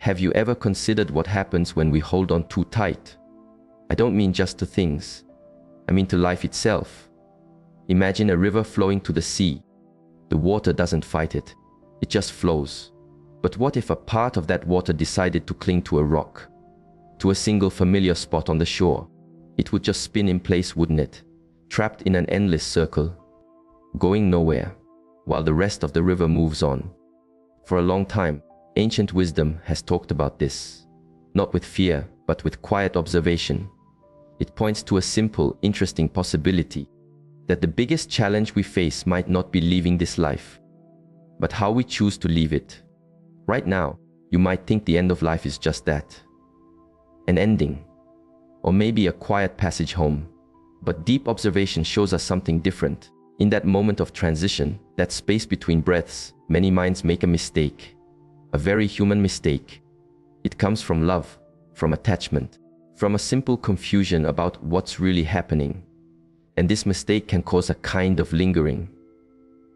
Have you ever considered what happens when we hold on too tight? I don't mean just to things. I mean to life itself. Imagine a river flowing to the sea. The water doesn't fight it. It just flows. But what if a part of that water decided to cling to a rock? To a single familiar spot on the shore? It would just spin in place, wouldn't it? Trapped in an endless circle, going nowhere, while the rest of the river moves on. For a long time, ancient wisdom has talked about this, not with fear, but with quiet observation. It points to a simple, interesting possibility, that the biggest challenge we face might not be leaving this life, but how we choose to leave it. Right now, you might think the end of life is just that, an ending, or maybe a quiet passage home. But deep observation shows us something different. In that moment of transition, that space between breaths, many minds make a mistake. A very human mistake. It comes from love, from attachment, from a simple confusion about what's really happening. And this mistake can cause a kind of lingering,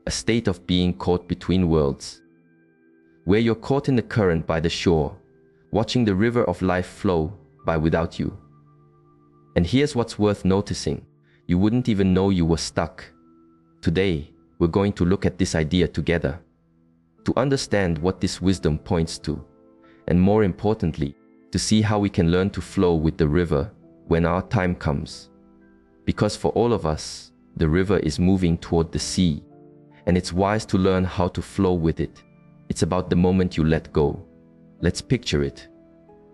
a state of being caught between worlds, where you're caught in the current by the shore, watching the river of life flow by without you. And here's what's worth noticing. You wouldn't even know you were stuck. Today, we're going to look at this idea together, to understand what this wisdom points to, and more importantly, to see how we can learn to flow with the river when our time comes. Because for all of us, the river is moving toward the sea, and it's wise to learn how to flow with it. It's about the moment you let go. Let's picture it.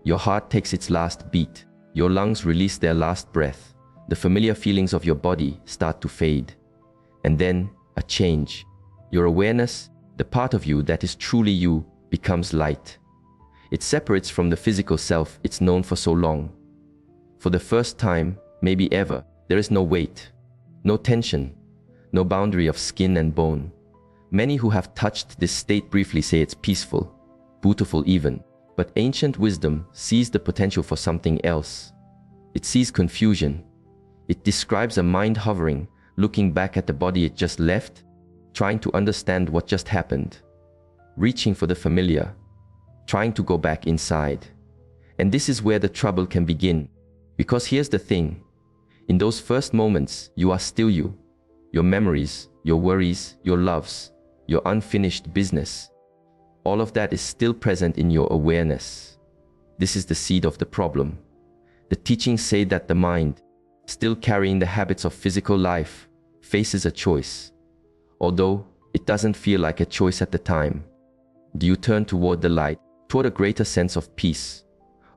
Your heart takes its last beat. Your lungs release their last breath. The familiar feelings of your body start to fade. And then, a change. Your awareness, the part of you that is truly you, becomes light. It separates from the physical self it's known for so long. For the first time, maybe ever, there is no weight, no tension, no boundary of skin and bone. Many who have touched this state briefly say it's peaceful, beautiful even. But ancient wisdom sees the potential for something else. It sees confusion. It describes a mind hovering, looking back at the body it just left, trying to understand what just happened, reaching for the familiar, trying to go back inside. And this is where the trouble can begin. Because here's the thing. In those first moments, you are still you. Your memories, your worries, your loves, your unfinished business. All of that is still present in your awareness. This is the seed of the problem. The teachings say that the mind, still carrying the habits of physical life, faces a choice. Although it doesn't feel like a choice at the time. Do you turn toward the light, toward a greater sense of peace?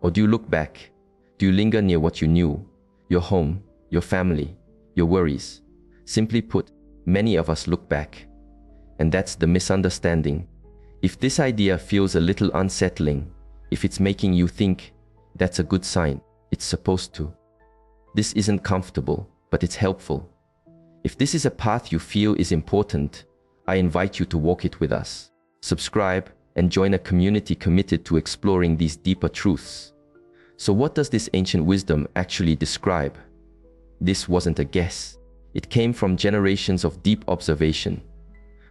Or do you look back? Do you linger near what you knew? Your home, your family, your worries. Simply put, many of us look back. And that's the misunderstanding. If this idea feels a little unsettling, if it's making you think, that's a good sign, it's supposed to. This isn't comfortable, but it's helpful. If this is a path you feel is important, I invite you to walk it with us. Subscribe and join a community committed to exploring these deeper truths. So what does this ancient wisdom actually describe? This wasn't a guess. It came from generations of deep observation,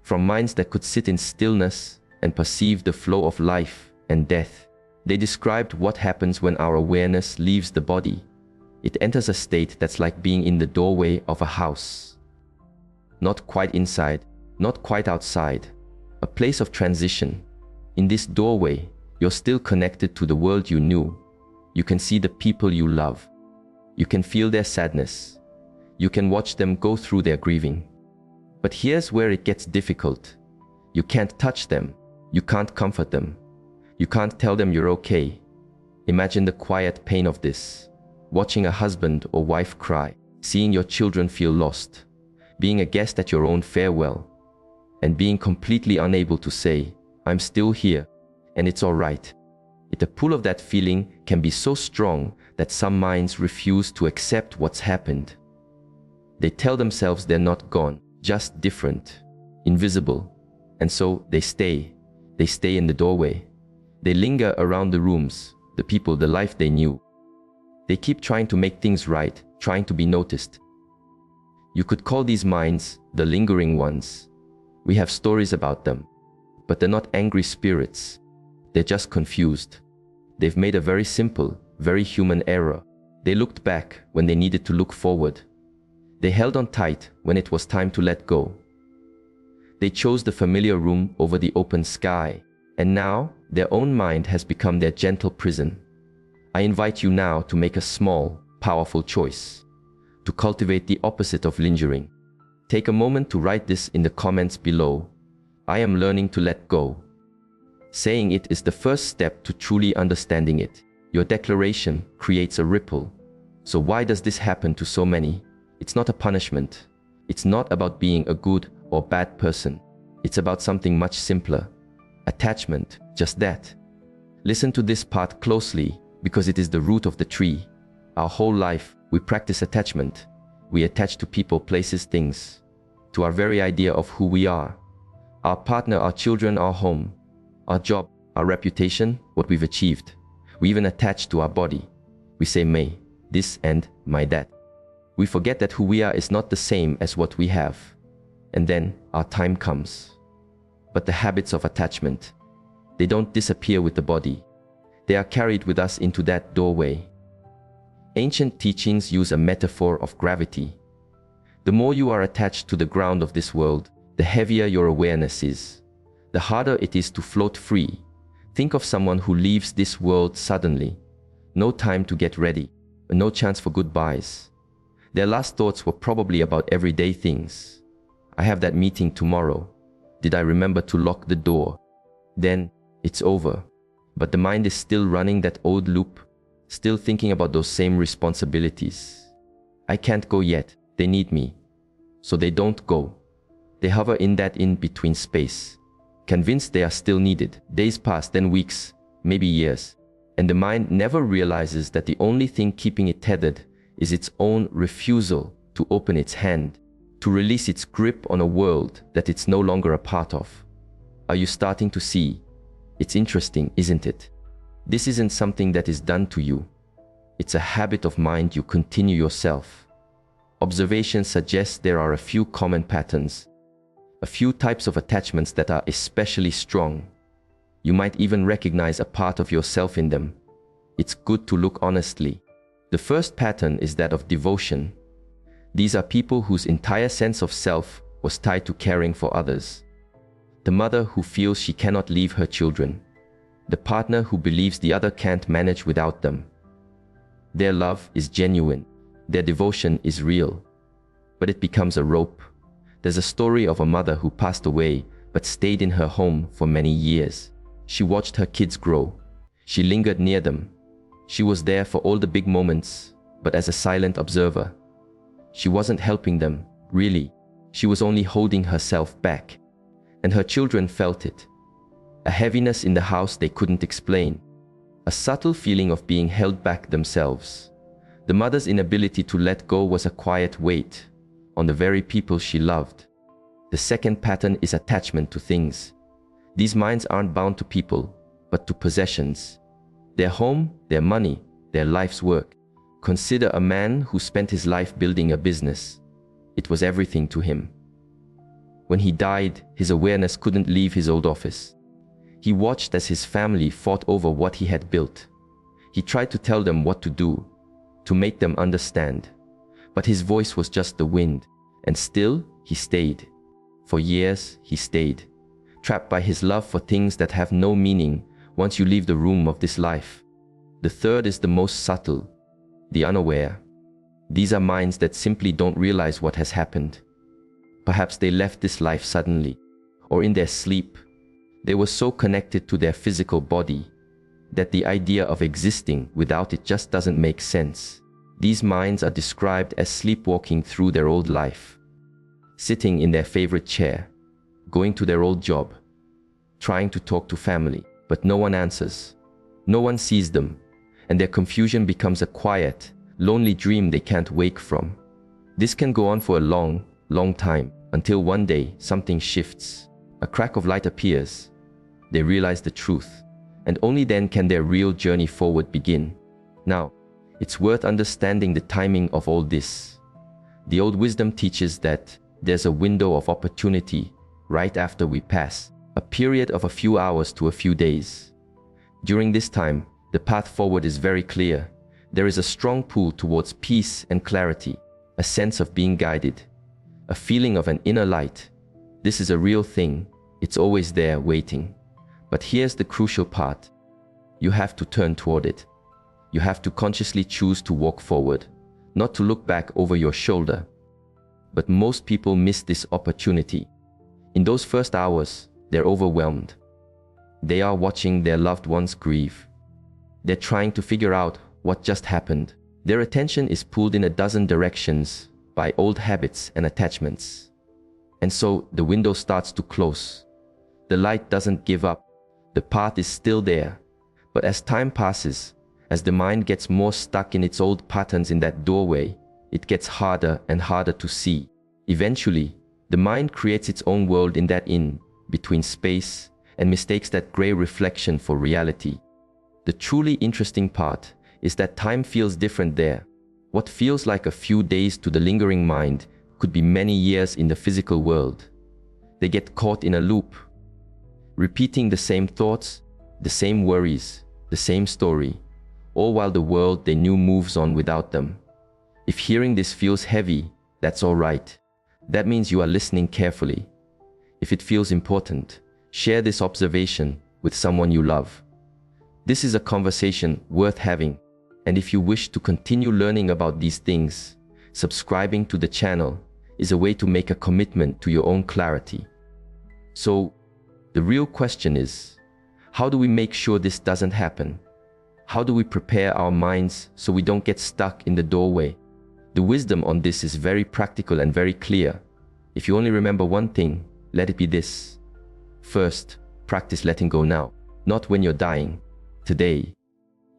from minds that could sit in stillness and perceive the flow of life and death. They described what happens when our awareness leaves the body. It enters a state that's like being in the doorway of a house. Not quite inside, not quite outside, a place of transition. In this doorway, you're still connected to the world you knew. You can see the people you love. You can feel their sadness. You can watch them go through their grieving. But here's where it gets difficult. You can't touch them. You can't comfort them. You can't tell them you're okay. Imagine the quiet pain of this. Watching a husband or wife cry, seeing your children feel lost, being a guest at your own farewell, and being completely unable to say, I'm still here, and it's all right. The pull of that feeling can be so strong that some minds refuse to accept what's happened. They tell themselves they're not gone, just different, invisible, and so they stay. They stay in the doorway. They linger around the rooms, the people, the life they knew. They keep trying to make things right, trying to be noticed. You could call these minds the lingering ones. We have stories about them, but they're not angry spirits. They're just confused. They've made a very simple, very human error. They looked back when they needed to look forward. They held on tight when it was time to let go. They chose the familiar room over the open sky, and now their own mind has become their gentle prison. I invite you now to make a small, powerful choice, to cultivate the opposite of lingering. Take a moment to write this in the comments below. I am learning to let go. Saying it is the first step to truly understanding it. Your declaration creates a ripple. So why does this happen to so many? It's not a punishment. It's not about being a good or bad person. It's about something much simpler. Attachment, just that. Listen to this part closely because it is the root of the tree. Our whole life, we practice attachment. We attach to people, places, things, to our very idea of who we are. Our partner, our children, our home, our job, our reputation, what we've achieved. We even attach to our body. We say may, this and my that. We forget that who we are is not the same as what we have. And then our time comes. But the habits of attachment, they don't disappear with the body. They are carried with us into that doorway. Ancient teachings use a metaphor of gravity. The more you are attached to the ground of this world, the heavier your awareness is. The harder it is to float free. Think of someone who leaves this world suddenly. No time to get ready, no chance for goodbyes. Their last thoughts were probably about everyday things. I have that meeting tomorrow. Did I remember to lock the door? Then it's over. But the mind is still running that old loop, still thinking about those same responsibilities. I can't go yet. They need me. So they don't go. They hover in that in-between space, convinced they are still needed. Days pass, then weeks, maybe years. And the mind never realizes that the only thing keeping it tethered is its own refusal to open its hand, to release its grip on a world that it's no longer a part of. Are you starting to see? It's interesting, isn't it? This isn't something that is done to you. It's a habit of mind you continue yourself. Observation suggests there are a few common patterns, a few types of attachments that are especially strong. You might even recognize a part of yourself in them. It's good to look honestly. The first pattern is that of devotion. These are people whose entire sense of self was tied to caring for others. The mother who feels she cannot leave her children. The partner who believes the other can't manage without them. Their love is genuine. Their devotion is real. But it becomes a rope. There's a story of a mother who passed away but stayed in her home for many years. She watched her kids grow. She lingered near them. She was there for all the big moments, but as a silent observer. She wasn't helping them, really. She was only holding herself back. And her children felt it. A heaviness in the house they couldn't explain. A subtle feeling of being held back themselves. The mother's inability to let go was a quiet weight on the very people she loved. The second pattern is attachment to things. These minds aren't bound to people, but to possessions. Their home, their money, their life's work. Consider a man who spent his life building a business. It was everything to him. When he died, his awareness couldn't leave his old office. He watched as his family fought over what he had built. He tried to tell them what to do, to make them understand. But his voice was just the wind, and still he stayed. For years he stayed, trapped by his love for things that have no meaning once you leave the room of this life. The third is the most subtle, the unaware. These are minds that simply don't realize what has happened. Perhaps they left this life suddenly, or in their sleep. They were so connected to their physical body that the idea of existing without it just doesn't make sense. These minds are described as sleepwalking through their old life, sitting in their favorite chair, going to their old job, trying to talk to family, but no one answers. No one sees them, and their confusion becomes a quiet, lonely dream they can't wake from. This can go on for a long, long time, until one day something shifts. A crack of light appears. They realize the truth, and only then can their real journey forward begin. Now, it's worth understanding the timing of all this. The old wisdom teaches that there's a window of opportunity right after we pass, a period of a few hours to a few days. During this time, The path forward is very clear. There is a strong pull towards peace and clarity, a sense of being guided, a feeling of an inner light. This is a real thing. It's always there waiting. But here's the crucial part. You have to turn toward it. You have to consciously choose to walk forward, not to look back over your shoulder. But most people miss this opportunity. In those first hours, they're overwhelmed. They are watching their loved ones grieve. They're trying to figure out what just happened. Their attention is pulled in a dozen directions by old habits and attachments. And so the window starts to close. The light doesn't give up. The path is still there. But as time passes, as the mind gets more stuck in its old patterns in that doorway, it gets harder and harder to see. Eventually, the mind creates its own world in that in-between space and mistakes that gray reflection for reality. The truly interesting part is that time feels different there. What feels like a few days to the lingering mind could be many years in the physical world. They get caught in a loop, repeating the same thoughts, the same worries, the same story, all while the world they knew moves on without them. If hearing this feels heavy, that's all right. That means you are listening carefully. If it feels important, share this observation with someone you love. This is a conversation worth having. And if you wish to continue learning about these things, subscribing to the channel is a way to make a commitment to your own clarity. So, the real question is, how do we make sure this doesn't happen? How do we prepare our minds so we don't get stuck in the doorway? The wisdom on this is very practical and very clear. If you only remember one thing, let it be this. First, practice letting go now, not when you're dying. Today,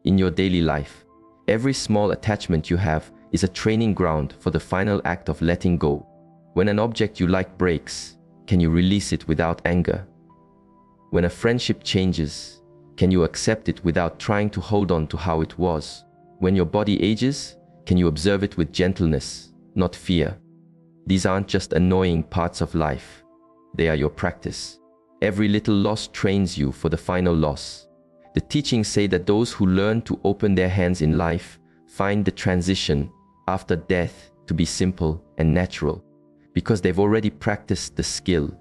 in your daily life. Every small attachment you have is a training ground for the final act of letting go. When an object you like breaks, can you release it without anger? When a friendship changes, can you accept it without trying to hold on to how it was? When your body ages, can you observe it with gentleness, not fear? These aren't just annoying parts of life. They are your practice. Every little loss trains you for the final loss. The teachings say that those who learn to open their hands in life find the transition after death to be simple and natural, because they've already practiced the skill.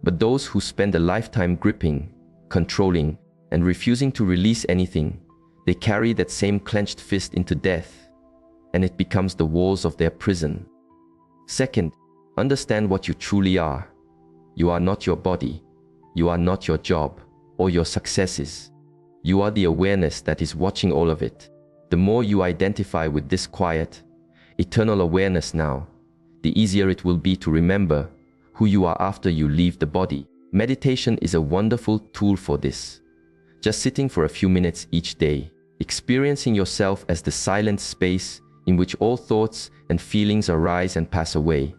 But those who spend a lifetime gripping, controlling, and refusing to release anything, they carry that same clenched fist into death, and it becomes the walls of their prison. Second, understand what you truly are. You are not your body. You are not your job or your successes. You are the awareness that is watching all of it. The more you identify with this quiet, eternal awareness now, the easier it will be to remember who you are after you leave the body. Meditation is a wonderful tool for this. Just sitting for a few minutes each day, experiencing yourself as the silent space in which all thoughts and feelings arise and pass away.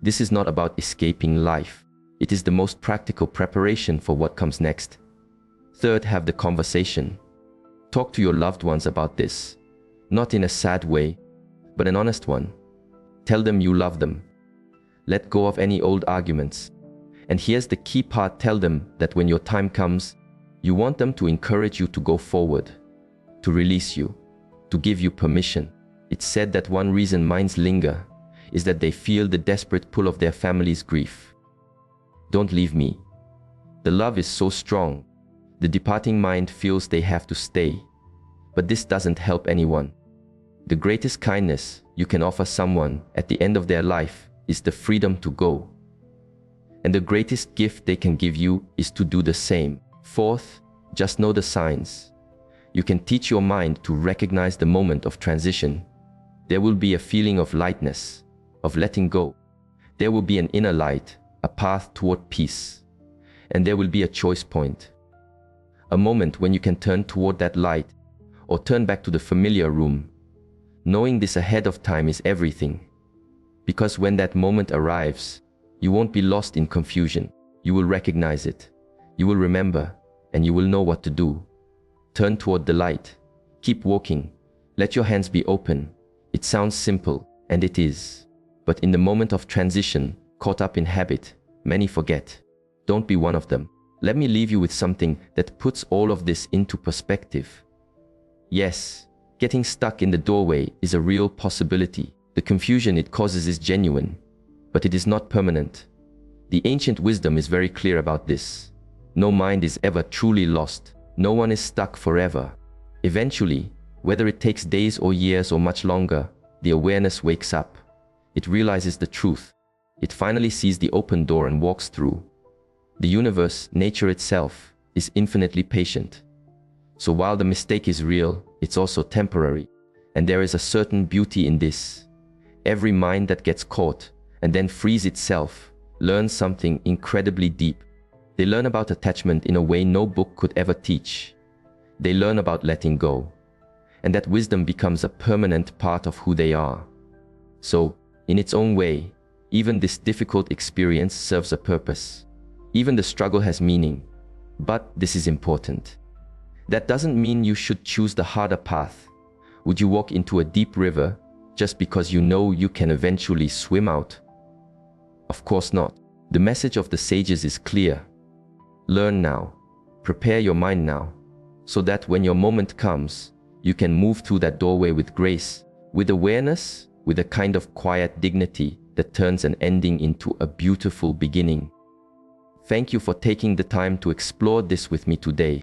This is not about escaping life. It is the most practical preparation for what comes next. Third, have the conversation. Talk to your loved ones about this. Not in a sad way, but an honest one. Tell them you love them. Let go of any old arguments. And here's the key part, tell them that when your time comes, you want them to encourage you to go forward, to release you, to give you permission. It's said that one reason minds linger is that they feel the desperate pull of their family's grief. Don't leave me. The love is so strong. The departing mind feels they have to stay. But this doesn't help anyone. The greatest kindness you can offer someone at the end of their life is the freedom to go. And the greatest gift they can give you is to do the same. Fourth, just know the signs. You can teach your mind to recognize the moment of transition. There will be a feeling of lightness, of letting go. There will be an inner light, a path toward peace. And there will be a choice point. A moment when you can turn toward that light or turn back to the familiar room. Knowing this ahead of time is everything. Because when that moment arrives, you won't be lost in confusion. You will recognize it. You will remember, and you will know what to do. Turn toward the light. Keep walking. Let your hands be open. It sounds simple, and it is. But in the moment of transition, caught up in habit, many forget. Don't be one of them. Let me leave you with something that puts all of this into perspective. Yes, getting stuck in the doorway is a real possibility. The confusion it causes is genuine, but it is not permanent. The ancient wisdom is very clear about this. No mind is ever truly lost. No one is stuck forever. Eventually, whether it takes days or years or much longer, the awareness wakes up. It realizes the truth. It finally sees the open door and walks through. The universe, nature itself, is infinitely patient. So while the mistake is real, it's also temporary. And there is a certain beauty in this. Every mind that gets caught and then frees itself learns something incredibly deep. They learn about attachment in a way no book could ever teach. They learn about letting go. And that wisdom becomes a permanent part of who they are. So, in its own way, even this difficult experience serves a purpose. Even the struggle has meaning. But this is important. That doesn't mean you should choose the harder path. Would you walk into a deep river just because you know you can eventually swim out? Of course not. The message of the sages is clear. Learn now. Prepare your mind now, so that when your moment comes, you can move through that doorway with grace, with awareness, with a kind of quiet dignity that turns an ending into a beautiful beginning. Thank you for taking the time to explore this with me today.